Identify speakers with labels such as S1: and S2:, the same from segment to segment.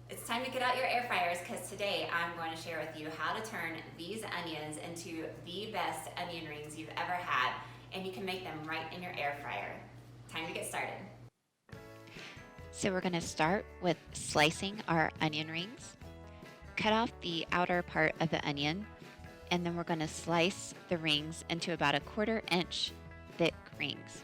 S1: It's time to get out your air fryers because today I'm going to share with you how to turn these onions into the best onion rings you've ever had, and you can make them right in your air fryer. Time to get started.
S2: So we're going to start with slicing our onion rings. Cut off the outer part of the onion, and then we're going to slice the rings into about a 1/4 inch thick rings.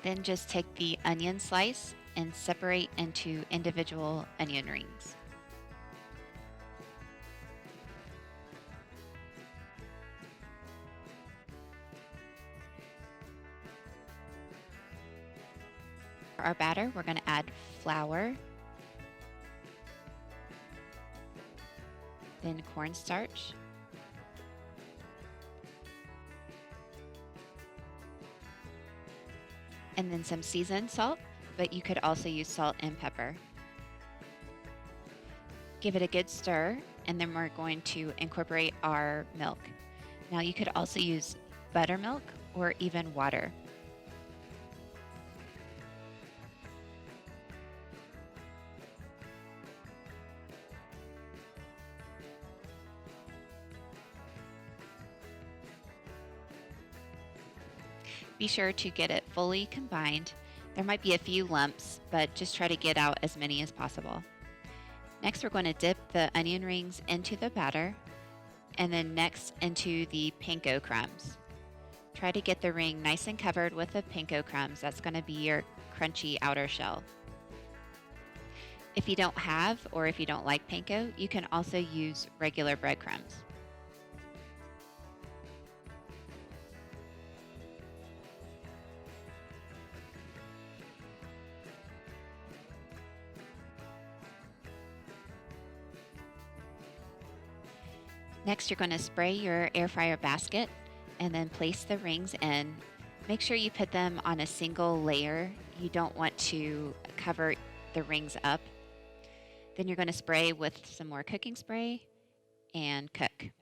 S2: Then just take the onion slice and separate into individual onion rings. For our batter, we're going to add flour, then cornstarch, and then some seasoned salt, but you could also use salt and pepper. Give it a good stir, and then we're going to incorporate our milk. Now you could also use buttermilk or even water. Be sure to get it fully combined. There might be a few lumps, but just try to get out as many as possible. Next, we're going to dip the onion rings into the batter, and then next into the panko crumbs. Try to get the ring nice and covered with the panko crumbs. That's going to be your crunchy outer shell. If you don't have, or if you don't like panko, you can also use regular breadcrumbs. Next, you're going to spray your air fryer basket and then place the rings in. Make sure you put them on a single layer. You don't want to cover the rings up. Then you're going to spray with some more cooking spray and cook.